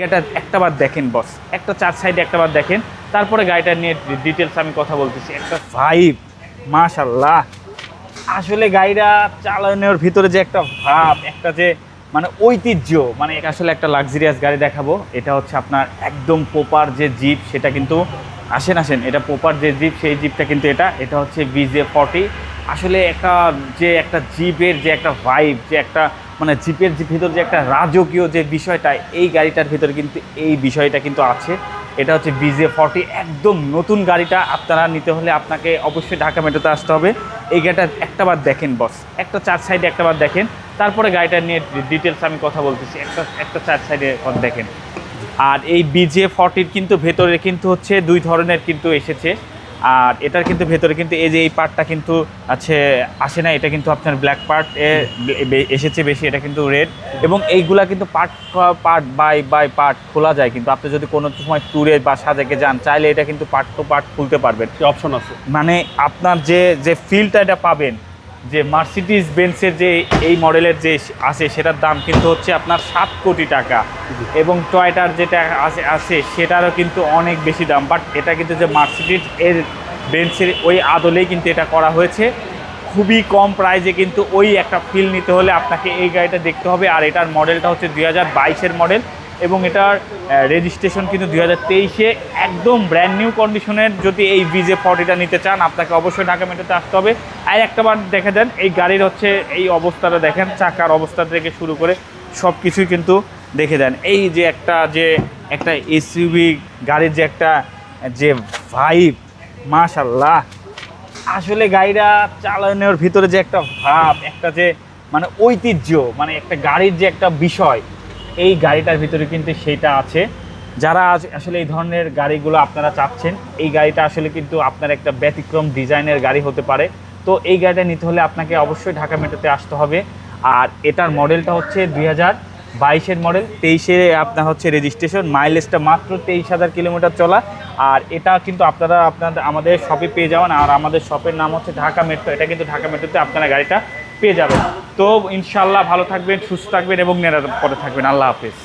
গাড়িটা একটাবার দেখেন বস, একটা চার সাইডে একটাবার দেখেন, তারপরে গাড়িটা নিয়ে ডিটেলস আমি কথা বলতেছি। একটা ভাইব, মাশাল্লাহ। আসলে গাড়িটা চালানোর ভিতরে যে একটা ভাব, একটা যে মানে ঐতিহ্য, মানে এটা আসলে একটা লাক্সারিয়াস গাড়ি দেখাবো। এটা হচ্ছে আপনার একদম প্রপার যে জিপ, সেটা কিন্তু আসেন আসেন এটা প্রপার যে জিপ, সেই জিপটা কিন্তু এটা হচ্ছে BJ40। আসলে একটা জিপের যে একটা ভাইব, যে একটা মানে জিপের যে ভিতর যে একটা রাজকীয় যে বিষয়টা, এই গাড়িটার ভিতরে কিন্তু এই বিষয়টা কিন্তু আছে। এটা হচ্ছে BJ40, একদম নতুন গাড়িটা। আপনারা নিতে হলে আপনাকে অবশ্যই ঢাকা মেট্রোতে আসতে হবে। এই গাড়িটা একটাবার দেখেন বস, একটা চার সাইডে একটাবার দেখেন, তারপরে গাড়িটা নিয়ে ডিটেলস আমি কথা বলতেছি। একটা চার সাইডে দেখেন। আর এই BJ40 কিন্তু ভেতরে কিন্তু হচ্ছে দুই ধরনের কিন্তু এসেছে। আর এটার কিন্তু ভেতরে কিন্তু এই যে এই পার্টটা কিন্তু আসে না, এটা কিন্তু আপনার ব্ল্যাক পার্ট এসেছে বেশি, এটা কিন্তু রেড। এবং এইগুলা কিন্তু পার্ট বাই পার্ট খোলা যায়, কিন্তু আপনি যদি কোনো সময় ট্যুরে বা সাজেকে যান, চাইলে এটা কিন্তু পার্ট টু পার্ট খুলতে পারবেন, অপশন আছে। মানে আপনার যে ফিলটা এটা পাবেন। যে মার্সিডিজ বেন্সের যে এই মডেলের যে আছে, সেটার দাম কিন্তু হচ্ছে আপনার 7 কোটি টাকা। এবং টয়োটার যেটা আছে সেটারও কিন্তু অনেক বেশি দাম। বাট এটা কিন্তু যে মার্সিডিজ এর বেন্সের ওই আদলেই কিন্তু এটা করা হয়েছে। খুবই কম প্রাইসে কিন্তু ওই একটা ফিল নিতে হলে আপনাকে এই গাড়িটা দেখতে হবে। আর এটার মডেলটা হচ্ছে 2022-এর মডেল, এবং এটার রেজিস্ট্রেশন কিন্তু 2023-এ। একদম ব্র্যান্ড নিউ কন্ডিশনের যদি এই BJ40টা নিতে চান, আপনাকে অবশ্যই ঢাকা মেট্রোতে আসতে হবে। আর একটাবার দেখে দেন এই গাড়ির হচ্ছে এই অবস্থাটা দেখেন, চাকার অবস্থা থেকে শুরু করে সব কিছুই কিন্তু দেখে দেন। এই যে একটা এসইউভি গাড়ির যে ভাইব, মাশাল্লাহ। আসলে গাড়িটা চালানোর ভিতরে যে একটা ভাব, একটা যে মানে ঐতিহ্য, মানে একটা গাড়ির যে একটা বিষয়, এই গাড়িটার ভিতরে কিন্তু সেইটা আছে। যারা আসলে এই ধরনের গাড়িগুলো আপনারা চাচ্ছেন, এই গাড়িটা আসলে কিন্তু আপনার একটা ব্যতিক্রম ডিজাইনের গাড়ি হতে পারে। তো এই গাড়িটা নিতে হলে আপনাকে অবশ্যই ঢাকা মেট্রোতে আসতে হবে। আর এটার মডেলটা হচ্ছে 2022-এর মডেল, 23-এ আপনার হচ্ছে রেজিস্ট্রেশন, মাইলেজটা মাত্র 23,000 কিলোমিটার চলা। আর এটা কিন্তু আমাদের শপে পেয়ে যাবেন। আর আমাদের শপের নাম হচ্ছে ঢাকা মেট্রো। এটা কিন্তু ঢাকা মেট্রোতে আপনারা গাড়িটা পেয়ে যাবেন। তো ইনশাল্লাহ ভালো থাকবেন, সুস্থ থাকবেন এবং নিরাপদে থাকবেন। আল্লাহ হাফেজ।